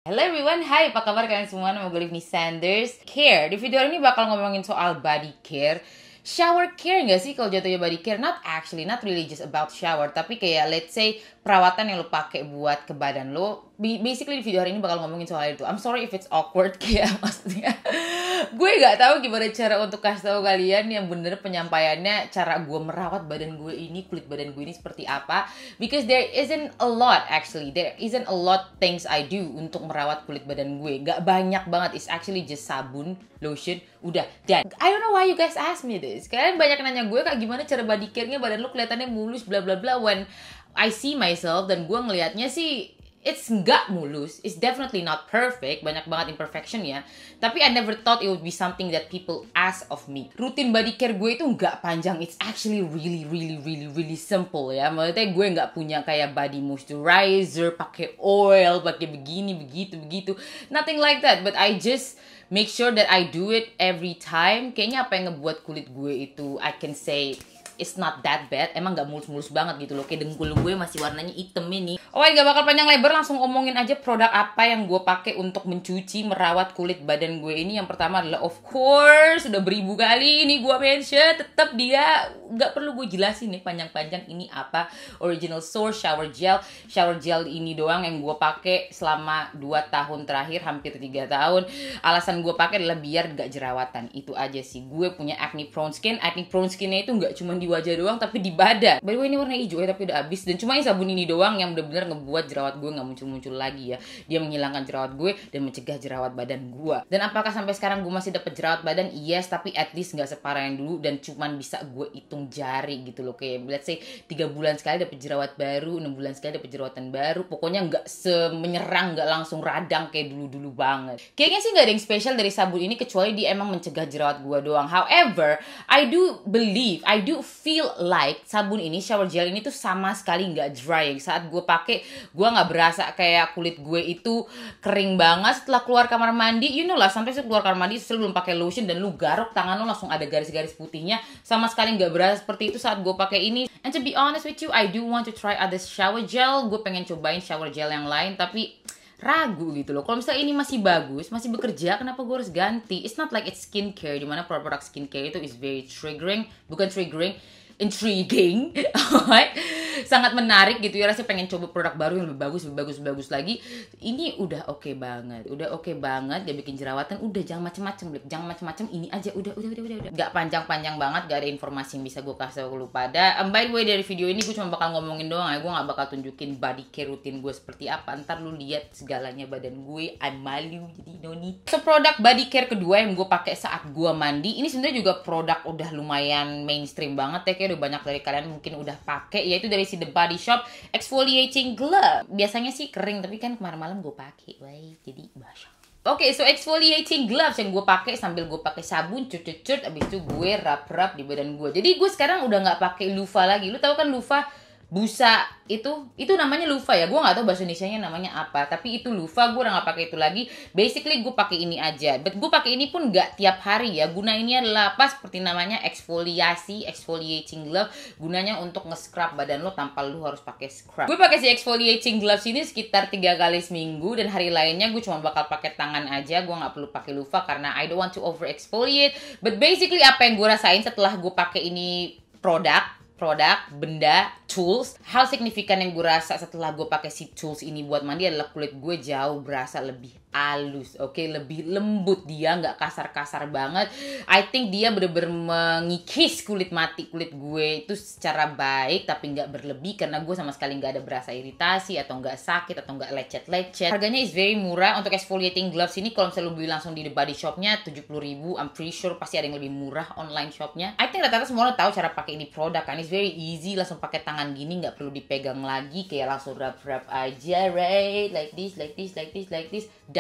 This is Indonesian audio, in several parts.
Hello everyone, hai apa kabar kalian semua? Nama gue Livni Sanders. Care, di video ini bakal ngomongin soal body care. Shower care gak sih kalau jatuhnya body care? Not really just about shower. Tapi kayak let's say perawatan yang lo pakai buat ke badan lo. Basically di video hari ini bakal ngomongin soal itu. I'm sorry if it's awkward kayak maksudnya gue gak tahu gimana cara untuk kasih tahu kalian yang bener penyampaiannya, cara gue merawat badan gue ini, kulit badan gue ini seperti apa. Because there isn't a lot things I do untuk merawat kulit badan gue. Gak banyak banget, it's actually just sabun, lotion, udah. Dan I don't know why you guys ask me this. Kalian banyak nanya gue kayak gimana cara body care-nya, badan lo kelihatannya mulus bla bla bla. When I see myself dan gue ngelihatnya sih it's nggak mulus, it's definitely not perfect, banyak banget imperfection ya. Tapi I never thought it would be something that people ask of me. Rutin body care gue itu nggak panjang, it's actually really simple ya. Maksudnya gue nggak punya kayak body moisturizer, pakai oil, pakai begini, begitu. Nothing like that, but I just make sure that I do it every time. Kayaknya apa yang ngebuat kulit gue itu, I can say it's not that bad. Emang gak mulus-mulus banget gitu loh. Kayak dengkul gue masih warnanya hitam ini. Oh, gak bakal panjang lebar, langsung ngomongin aja produk apa yang gue pakai untuk mencuci, merawat kulit badan gue ini. Yang pertama adalah of course, udah beribu kali ini gue mention, tetap dia gak perlu gue jelasin nih panjang-panjang ini apa. Original Source shower gel. Shower gel ini doang yang gue pakai selama 2 tahun terakhir, hampir 3 tahun. Alasan gue pakai adalah biar gak jerawatan. Itu aja sih. Gue punya acne prone skin. Acne prone skinnya itu gak cuma di wajah doang tapi di badan. By the way ini warna hijau ya tapi udah habis. Dan cuma ini sabun ini doang yang benar-benar ngebuat jerawat gue gak muncul-muncul lagi ya. Dia menghilangkan jerawat gue dan mencegah jerawat badan gue. Dan apakah sampai sekarang gue masih dapet jerawat badan? Yes, tapi at least gak separah yang dulu. Dan cuman bisa gue hitung jari gitu loh. Kayak let's say 3 bulan sekali dapet jerawat baru, 6 bulan sekali dapet jerawatan baru. Pokoknya gak semenyerang, gak langsung radang kayak dulu-dulu banget. Kayaknya sih gak ada yang spesial dari sabun ini kecuali dia emang mencegah jerawat gue doang. However, I do feel like sabun ini, shower gel ini tuh sama sekali nggak dry. Saat gue pakai, gue nggak berasa kayak kulit gue itu kering banget setelah keluar kamar mandi. You know lah, sampai keluar kamar mandi sebelum pakai lotion dan lu garuk tangan lu langsung ada garis-garis putihnya. Sama sekali nggak berasa seperti itu saat gue pakai ini. And to be honest with you, I do want to try other shower gel. Gue pengen cobain shower gel yang lain, tapi ragu gitu loh. Kalau misalnya ini masih bagus, masih bekerja, kenapa gue harus ganti? It's not like it's skincare, dimana produk skincare itu is very intriguing, sangat menarik gitu ya. Rasanya pengen coba produk baru yang lebih bagus lagi. Ini udah oke banget, dia bikin jerawatan. Udah jangan macem-macem, ini aja udah. Gak panjang-panjang banget, gak ada informasi yang bisa gue kasih ke lu pada. By the way, dari video ini gue cuma bakal ngomongin doang ya, gue gak bakal tunjukin body care rutin gue seperti apa. Ntar lu lihat segalanya badan gue, I'm malu jadi no need. So produk body care kedua yang gue pakai saat gue mandi, ini sebenarnya juga produk udah lumayan mainstream banget ya, kayak udah banyak dari kalian mungkin udah pakai, yaitu dari si The Body Shop Exfoliating Glove. Biasanya sih kering, tapi kan kemarin malam gue pakai, jadi basah. Oke, so exfoliating gloves yang gue pakai sambil gue pakai sabun, cut, abis itu gue rap di badan gue. Jadi gue sekarang udah nggak pakai loofah lagi. Lu tahu kan loofah? Busa itu namanya loofah ya, gue nggak tahu bahasa Indonesianya namanya apa, tapi itu loofah. Gue udah nggak pakai itu lagi. Basically gue pakai ini aja, but gue pakai ini pun nggak tiap hari ya. Guna ini adalah apa, seperti namanya exfoliating glove, gunanya untuk nge-scrub badan lo tanpa lo harus pakai scrub. Gue pakai si exfoliating gloves ini sekitar 3 kali seminggu, dan hari lainnya gue cuma bakal pakai tangan aja. Gue nggak perlu pakai loofah karena I don't want to over exfoliate. But basically apa yang gue rasain setelah gue pakai ini produk, benda, tools, hal signifikan yang gue rasa setelah gue pakai si tools ini buat mandi adalah kulit gue jauh berasa lebih halus, lebih lembut. Dia nggak kasar-kasar banget. I think dia bener-bener mengikis kulit mati kulit gue itu secara baik, tapi nggak berlebih karena gue sama sekali nggak ada berasa iritasi atau nggak sakit atau nggak lecet-lecet. Harganya is very murah untuk exfoliating gloves ini. Kalau misalnya lu beli langsung di The Body Shopnya 70.000, I'm pretty sure pasti ada yang lebih murah online shopnya. I think rata-rata semua orang tahu cara pakai ini produk kan. It's very easy, langsung pakai tangan gini, nggak perlu dipegang lagi, kayak langsung rub aja, right? Like this.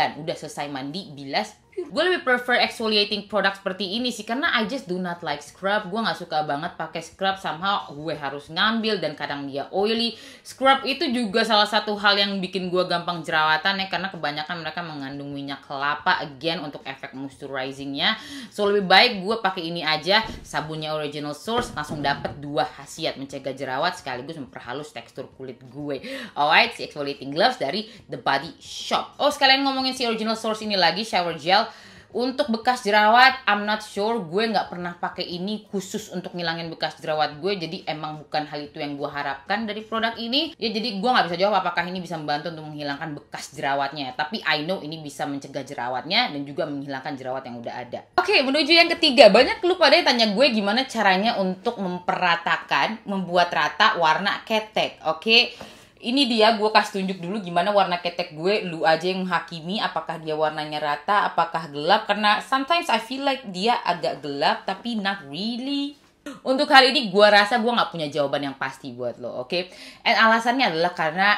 Dan udah selesai mandi, bilas, Gue lebih prefer exfoliating product seperti ini sih, karena I just do not like scrub. Gue nggak suka banget pakai scrub, somehow gue harus ngambil dan kadang dia oily. Scrub itu juga salah satu hal yang bikin gue gampang jerawatan ya, karena kebanyakan mereka mengandung minyak kelapa again untuk efek moisturizingnya. So lebih baik gue pakai ini aja, sabunnya Original Source, langsung dapet dua khasiat, mencegah jerawat sekaligus memperhalus tekstur kulit gue. Alright, si exfoliating gloves dari The Body Shop. Oh, sekalian ngomongin si Original Source ini lagi, shower gel. Untuk bekas jerawat, I'm not sure. Gue nggak pernah pakai ini khusus untuk ngilangin bekas jerawat gue. Jadi emang bukan hal itu yang gue harapkan dari produk ini. Ya jadi gue nggak bisa jawab apakah ini bisa membantu untuk menghilangkan bekas jerawatnya. Tapi I know ini bisa mencegah jerawatnya dan juga menghilangkan jerawat yang udah ada. Oke, menuju yang ketiga. Banyak lu pada yang tanya gue gimana caranya untuk memperatakan, membuat rata warna ketek. Oke. Ini dia, gue kasih tunjuk dulu gimana warna ketek gue. Lu aja yang menghakimi apakah dia warnanya rata, apakah gelap. Karena sometimes I feel like dia agak gelap, tapi not really. Untuk hal ini gue rasa gue gak punya jawaban yang pasti buat lo, oke? And alasannya adalah karena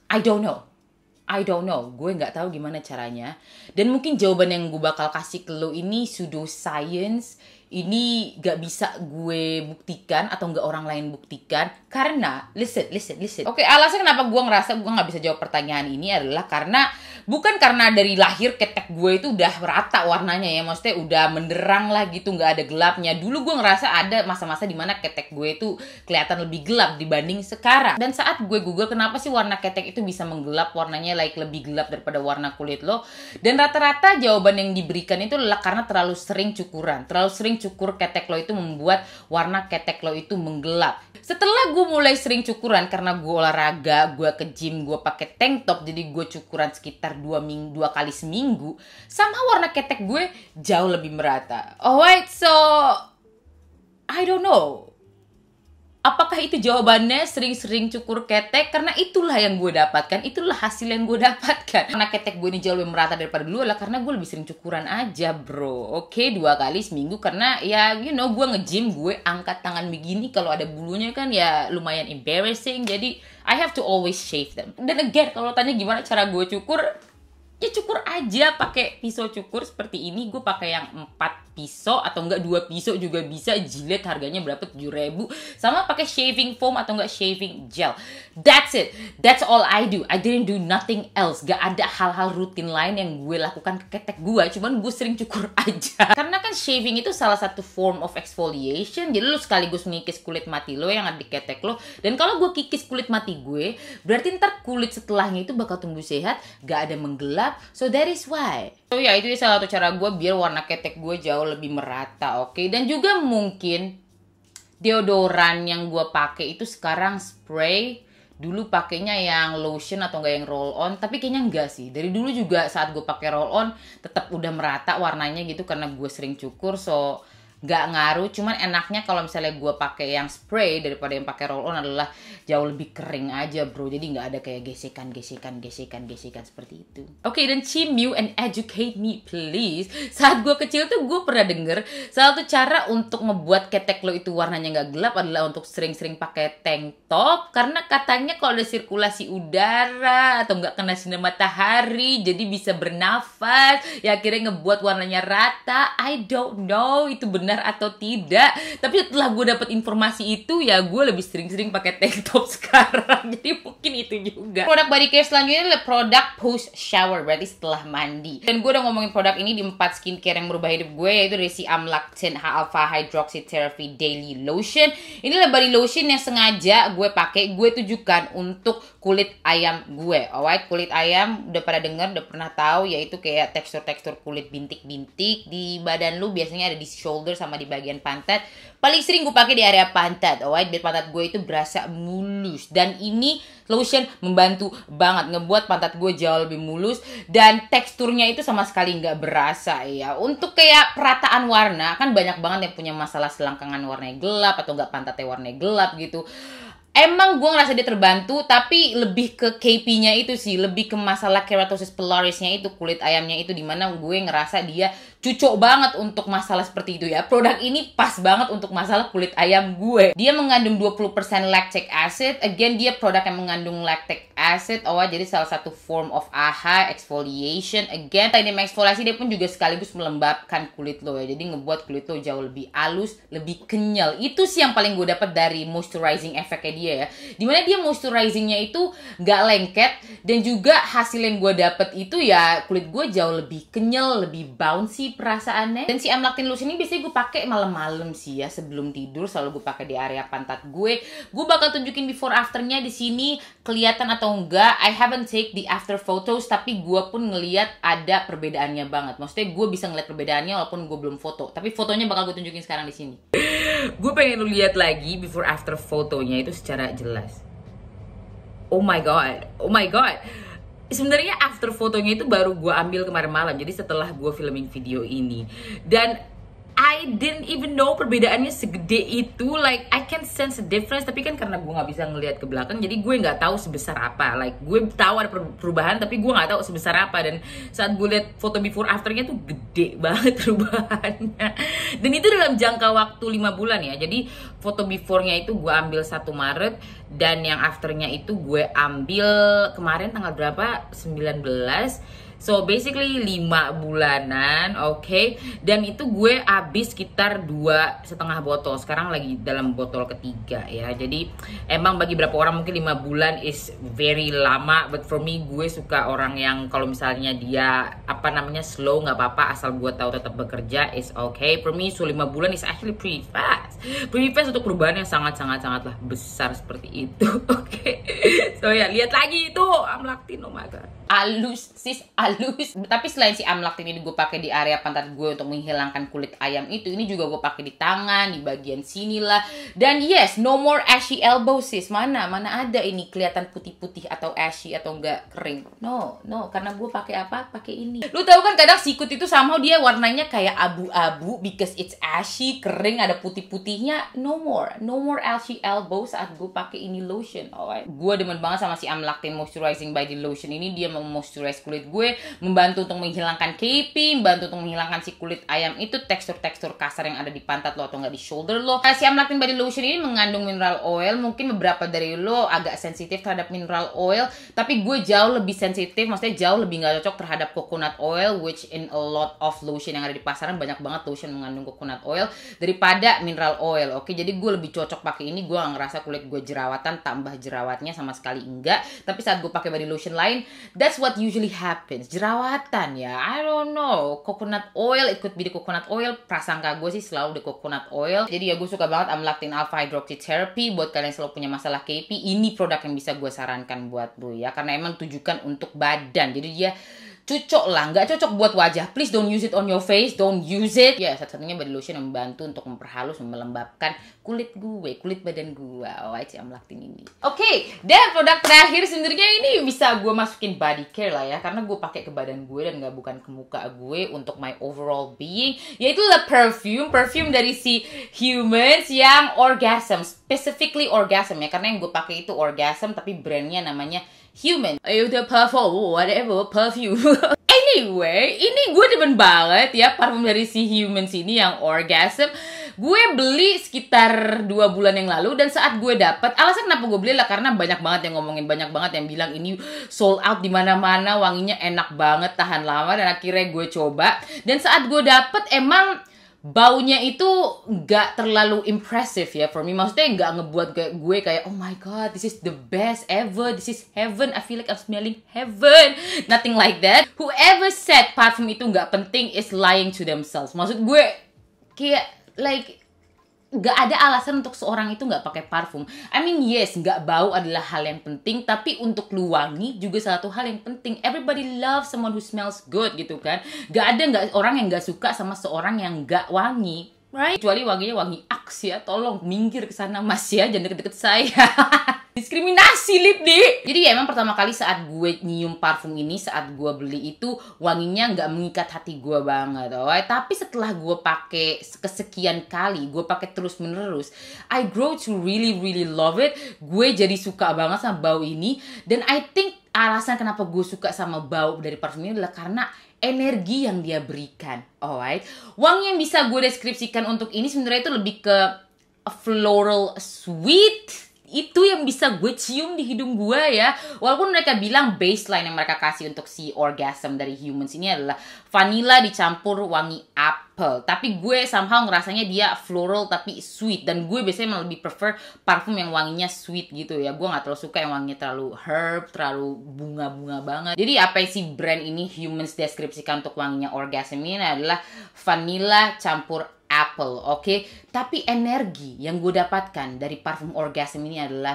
I don't know. Gue gak tahu gimana caranya. Dan mungkin jawaban yang gue bakal kasih ke lo ini pseudoscience. Ini gak bisa gue buktikan atau gak orang lain buktikan. Karena, listen. Oke, alasan kenapa gue ngerasa gue gak bisa jawab pertanyaan ini adalah karena bukan karena dari lahir ketek gue itu udah rata warnanya ya. Maksudnya udah menderang lah gitu, gak ada gelapnya. Dulu gue ngerasa ada masa-masa dimana ketek gue itu kelihatan lebih gelap dibanding sekarang. Dan saat gue Google kenapa sih warna ketek itu bisa menggelap, warnanya like lebih gelap daripada warna kulit lo. Dan rata-rata jawaban yang diberikan itu adalah karena terlalu sering cukuran. Terlalu sering cukur ketek lo itu membuat warna ketek lo itu menggelap. Setelah gue mulai sering cukuran karena gue olahraga, gue ke gym, gue pakai tank top, jadi gue cukuran sekitar 2 kali seminggu, sama warna ketek gue jauh lebih merata. Alright, so I don't know. Apakah itu jawabannya sering-sering cukur ketek? Karena itulah yang gue dapatkan. Itulah hasil yang gue dapatkan. Karena ketek gue ini jauh lebih merata daripada dulu adalah karena gue lebih sering cukuran aja, bro. Oke, 2 kali seminggu. Karena ya, you know, gue nge-gym, gue angkat tangan begini. Kalau ada bulunya kan ya lumayan embarrassing. Jadi, I have to always shave them. Dan again, kalau tanya gimana cara gue cukur, ya cukur aja pakai pisau cukur seperti ini. Gue pakai yang 4 pisau atau enggak 2 pisau juga bisa. Jilid harganya berapa? 7.000. Sama pakai shaving foam atau enggak shaving gel. That's it. That's all I do. I didn't do nothing else. Gak ada hal-hal rutin lain yang gue lakukan ke ketek gue. Cuman gue sering cukur aja. Karena kan shaving itu salah satu form of exfoliation. Jadi lu sekaligus mengikis kulit mati lo yang ada di ketek lo. Dan kalau gue kikis kulit mati gue, berarti ntar kulit setelahnya itu bakal tumbuh sehat. Gak ada menggelap. So that is why. So ya itu salah satu cara gue biar warna ketek gue jauh lebih merata, oke? Dan juga mungkin deodoran yang gue pakai itu sekarang spray. Dulu pakainya yang lotion atau enggak yang roll on, tapi kayaknya enggak sih. Dari dulu juga saat gue pakai roll on tetap udah merata warnanya gitu karena gue sering cukur, so nggak ngaruh. Cuman enaknya kalau misalnya gue pakai yang spray daripada yang pakai roll on adalah jauh lebih kering aja, bro. Jadi nggak ada kayak gesekan seperti itu. Oke, dan Chim you and educate me please. Saat gue kecil tuh gue pernah denger salah satu cara untuk ngebuat ketek lo itu warnanya nggak gelap adalah untuk sering-sering pakai tank top, karena katanya kalau ada sirkulasi udara atau nggak kena sinar matahari jadi bisa bernafas ya, akhirnya ngebuat warnanya rata. I don't know itu benar atau tidak, tapi setelah gue dapet informasi itu ya gue lebih sering-sering pakai tank top sekarang. Jadi mungkin itu juga. Produk body care selanjutnya adalah produk post shower, berarti setelah mandi. Dan gue udah ngomongin produk ini di 4 skincare yang merubah hidup gue, yaitu dari si Amlactin Alpha Hydroxy Therapy Daily Lotion. Ini adalah body lotion yang sengaja gue pakai, gue tujukan untuk kulit ayam gue. Alright, kulit ayam udah pada denger, udah pernah tahu, yaitu kayak tekstur-tekstur kulit bintik-bintik di badan lu, biasanya ada di shoulder sama di bagian pantat. Paling sering gue pakai di area pantat, alright, biar pantat gue itu berasa mulus. Dan ini lotion membantu banget ngebuat pantat gue jauh lebih mulus dan teksturnya itu sama sekali nggak berasa ya. Untuk kayak perataan warna, kan banyak banget yang punya masalah selangkangan warnanya gelap atau nggak pantatnya warnanya gelap gitu. Emang gue ngerasa dia terbantu, tapi lebih ke KP-nya itu sih, lebih ke masalah keratosis pilarisnya itu, kulit ayamnya itu, dimana gue ngerasa dia cocok banget untuk masalah seperti itu ya. Produk ini pas banget untuk masalah kulit ayam gue. Dia mengandung 20% lactic acid. Again, dia produk yang mengandung lactic acid. Oh, jadi salah satu form of AHA, exfoliation. Again, teknik mengeksfoliasi dia pun juga sekaligus melembabkan kulit lo ya. Jadi ngebuat kulit lo jauh lebih halus, lebih kenyal. Itu sih yang paling gue dapat dari moisturizing efeknya dia ya. Dimana dia moisturizingnya itu gak lengket, dan juga hasil yang gue dapet itu ya kulit gue jauh lebih kenyal, lebih bouncy perasaannya. Dan si Amlactin lotion ini biasanya gue pakai malam-malam sih ya, sebelum tidur selalu gue pakai di area pantat gue. Gue bakal tunjukin before afternya di sini, kelihatan atau enggak. I haven't take the after photos, tapi gue pun ngeliat ada perbedaannya banget. Maksudnya gue bisa ngeliat perbedaannya walaupun gue belum foto, tapi fotonya bakal gue tunjukin sekarang di sini. Gue pengen lu lihat lagi before after fotonya itu secara jelas. Oh my god, oh my god. Sebenarnya after fotonya itu baru gue ambil kemarin malam, jadi setelah gue filming video ini. Dan I didn't even know perbedaannya segede itu. Like, I can sense a difference, tapi kan karena gue nggak bisa ngelihat ke belakang, jadi gue nggak tahu sebesar apa. Like, gue tahu ada perubahan, tapi gue nggak tahu sebesar apa. Dan saat gue lihat foto before afternya tuh gede banget perubahannya. Dan itu dalam jangka waktu 5 bulan ya. Jadi foto beforenya itu gue ambil 1 Maret, dan yang afternya itu gue ambil kemarin tanggal berapa? 19. So basically 5 bulanan, oke. Dan itu gue habis sekitar 2,5 botol. Sekarang lagi dalam botol ketiga ya. Jadi emang bagi beberapa orang mungkin 5 bulan is very lama, but for me, gue suka orang yang kalau misalnya dia slow, nggak apa-apa asal gue tahu tetap bekerja is okay. For me, so 5 bulan is actually pretty fast. Pretty fast untuk perubahan yang sangat-sangat besar seperti itu. Oke. So ya, lihat lagi itu Amlactin, oh my god. Halus sis, halus. Tapi selain si Amlactin ini gue pakai di area pantat gue untuk menghilangkan kulit ayam itu, ini juga gue pakai di tangan, di bagian sini lah. Dan yes, no more ashy elbow sis. Mana ada ini kelihatan putih-putih atau ashy atau enggak kering. No, karena gue pakai apa? Pakai ini. Lu tahu kan kadang sikut itu somehow dia warnanya kayak abu-abu because it's ashy, kering, ada putih-putihnya. No more ashy elbow saat gue pakai ini lotion. Alright. Gue demen banget sama si Amlactin Moisturizing by the Lotion ini. Dia memoisturize kulit gue, membantu untuk menghilangkan KP, membantu untuk menghilangkan si kulit ayam itu, tekstur-tekstur kasar yang ada di pantat lo atau enggak di shoulder lo. Si Amlactin Body Lotion ini mengandung mineral oil. Mungkin beberapa dari lo agak sensitif terhadap mineral oil, tapi gue jauh lebih sensitif, maksudnya jauh lebih nggak cocok terhadap coconut oil, which in a lot of lotion yang ada di pasaran banyak banget lotion mengandung coconut oil daripada mineral oil. Oke, jadi gue lebih cocok pakai ini. Gue gak ngerasa kulit gue jerawatan, tambah jerawatnya sama sekali enggak. Tapi saat gue pakai body lotion lain, that's what usually happens. Jerawatan ya, I don't know. Coconut oil, it could be the coconut oil. Prasangka gue sih selalu the coconut oil. Jadi ya gue suka banget Amlactin Alpha Hydroxy Therapy. Buat kalian yang selalu punya masalah KP, ini produk yang bisa gue sarankan buat lo ya. Karena emang tujukan untuk badan. Jadi dia cocok lah, nggak cocok buat wajah. Please don't use it on your face, don't use it. Ya, satu-satunya body lotion yang membantu untuk memperhalus, melembabkan kulit gue, kulit badan gue. Oh, si Amlactin ini. Oke, dan produk terakhir sebenarnya ini bisa gue masukin body care lah ya, karena gue pakai ke badan gue dan nggak bukan ke muka gue untuk my overall being. Yaitu the perfume dari si Humans yang Orgasm, specifically Orgasm ya, karena yang gue pakai itu Orgasm tapi brandnya namanya Human. Ayo udah parfum, whatever, perfume. Anyway, ini gue demen banget ya parfum dari si Humans ini yang Orgasm. Gue beli sekitar 2 bulan yang lalu, dan saat gue dapet, alasan kenapa gue beli lah karena banyak banget yang ngomongin, banyak banget yang bilang ini sold out di mana-mana, wanginya enak banget, tahan lama, dan akhirnya gue coba. Dan saat gue dapet emang baunya itu nggak terlalu impressive ya for me. Maksudnya nggak ngebuat gue kayak oh my god, this is the best ever, this is heaven, I feel like I'm smelling heaven. Nothing like that. Whoever said parfum itu nggak penting is lying to themselves. Maksud gue kayak like nggak ada alasan untuk seorang itu nggak pakai parfum. I mean yes, nggak bau adalah hal yang penting, tapi untuk lu wangi juga salah satu hal yang penting. Everybody loves someone who smells good gitu kan. Nggak orang yang nggak suka sama seorang yang nggak wangi, right? Kecuali wanginya wangi Axe ya, tolong minggir ke sana mas ya, jangan deket-deket saya. Diskriminasi lip nih. Jadi ya emang pertama kali saat gue nyium parfum ini, saat gue beli itu wanginya nggak mengikat hati gue banget, tapi setelah gue pakai kesekian kali, gue pakai terus menerus, I grow to really really love it. Gue jadi suka banget sama bau ini, dan I think alasan kenapa gue suka sama bau dari parfum ini adalah karena energi yang dia berikan, alright. Wangi yang bisa gue deskripsikan untuk ini sebenarnya itu lebih ke a floral sweet. Itu yang bisa gue cium di hidung gue ya. Walaupun mereka bilang baseline yang mereka kasih untuk si orgasm dari Humans ini adalah vanilla dicampur wangi apple, tapi gue somehow ngerasanya dia floral tapi sweet. Dan gue biasanya lebih prefer parfum yang wanginya sweet gitu ya. Gue gak terlalu suka yang wanginya terlalu herb, terlalu bunga-bunga banget. Jadi apa yang si brand ini Humans deskripsikan untuk wanginya orgasm ini adalah vanilla campur apple, oke? Tapi energi yang gue dapatkan dari parfum orgasm ini adalah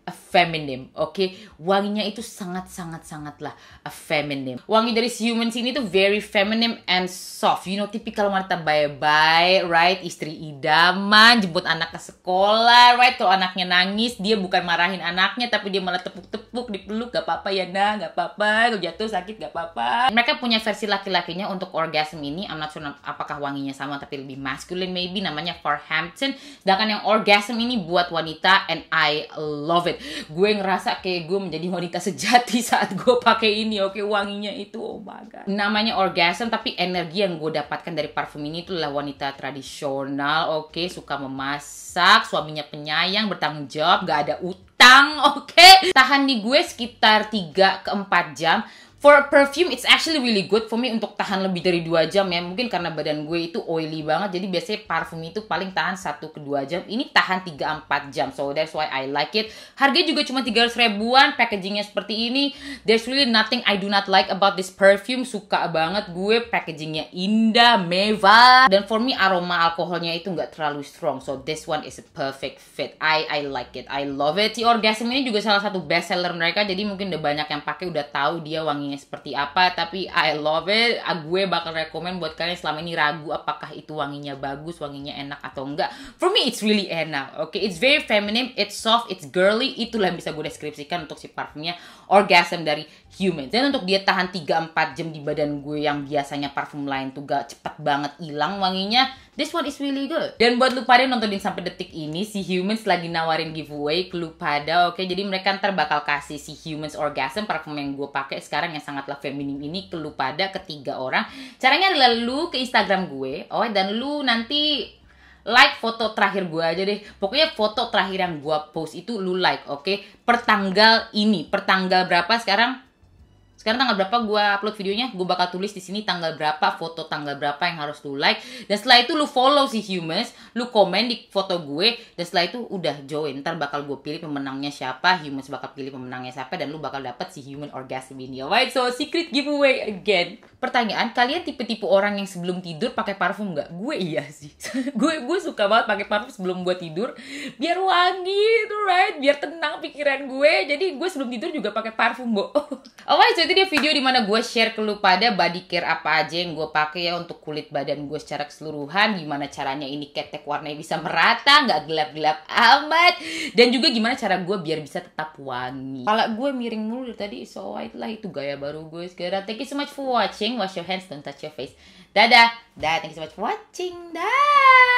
a feminine, oke? Wanginya itu sangatlah a feminine. Wangi dari si Humans ini tuh very feminine and soft. You know, tipikal wanita bye-bye, right? Istri idaman, jemput anak ke sekolah, right? Kalau anaknya nangis, dia bukan marahin anaknya, tapi dia malah tepuk-tepuk, dipeluk, gak apa-apa ya nah, gak apa-apa. Kalau jatuh sakit, gak apa-apa. Mereka punya versi laki-lakinya untuk orgasm ini. I'm not sure apakah wanginya sama, tapi lebih masculine maybe. Namanya Farhampton. Sedangkan yang orgasm ini buat wanita, and I love it. Gue ngerasa kayak gue menjadi wanita sejati saat gue pakai ini, oke? Wanginya itu, oh my god. Namanya orgasm, tapi energi yang gue dapatkan dari parfum ini itulah wanita tradisional, oke? Suka memasak, suaminya penyayang, bertanggung jawab, gak ada utang, oke? Tahan di gue sekitar 3 ke 4 jam. For perfume, it's actually really good for me untuk tahan lebih dari 2 jam ya. Mungkin karena badan gue itu oily banget, jadi biasanya parfum itu paling tahan 1 ke 2 jam. Ini tahan 3-4 jam, so that's why I like it. Harganya juga cuma 300 ribuan, packagingnya seperti ini. There's really nothing I do not like about this perfume. Suka banget gue, packagingnya indah, mewah. Dan for me, aroma alkoholnya itu nggak terlalu strong, so this one is a perfect fit. I like it, I love it. Si Orgasm ini juga salah satu best seller mereka, jadi mungkin udah banyak yang pakai, udah tahu dia wanginya seperti apa, tapi I love it. Gue bakal rekomen buat kalian selama ini ragu apakah itu wanginya bagus, wanginya enak atau enggak. For me, it's really enak, okay? It's very feminine, it's soft, it's girly. Itulah yang bisa gue deskripsikan untuk si parfumnya Orgasm dari Humans. Dan untuk dia tahan 3-4 jam di badan gue yang biasanya parfum lain tuh gak cepet banget hilang wanginya, this one is really good. Dan buat lu pada nontonin sampai detik ini, si Humans lagi nawarin giveaway ke lu pada, oke? Jadi mereka ntar bakal kasih si Humans Orgasm, parfum yang gue pakai sekarang yang sangatlah feminim ini, ke lu pada, ke 3 orang. Caranya adalah lu ke Instagram gue, dan lu nanti like foto terakhir gue aja deh. Pokoknya foto terakhir yang gue post itu lu like, oke? Per tanggal ini, per tanggal berapa sekarang? Sekarang tanggal berapa gue upload videonya? Gue bakal tulis di sini tanggal berapa, foto tanggal berapa yang harus lu like. Dan setelah itu lu follow si Humans, lu komen di foto gue, dan setelah itu udah join. Ntar bakal gue pilih pemenangnya siapa, Humans bakal pilih pemenangnya siapa, dan lu bakal dapet si Human Orgasm ini. Alright, so secret giveaway again. Pertanyaan, kalian tipe-tipe orang yang sebelum tidur pakai parfum nggak? Gue iya sih. gue suka banget pakai parfum sebelum gue tidur, biar wangi itu, right? Biar tenang pikiran gue. Jadi gue sebelum tidur juga pakai parfum, Bo. Alright, so itu dia video dimana gue share ke lu pada body care apa aja yang gue pakai ya untuk kulit badan gue secara keseluruhan. Gimana caranya ini ketek warnanya bisa merata, nggak gelap-gelap amat. Dan juga gimana cara gue biar bisa tetap wangi. Kepala gue miring mulu dari tadi, so lah itu gaya baru gue sekarang. Thank you so much for watching. Wash your hands, don't touch your face. Dadah. Thank you so much for watching. Dah.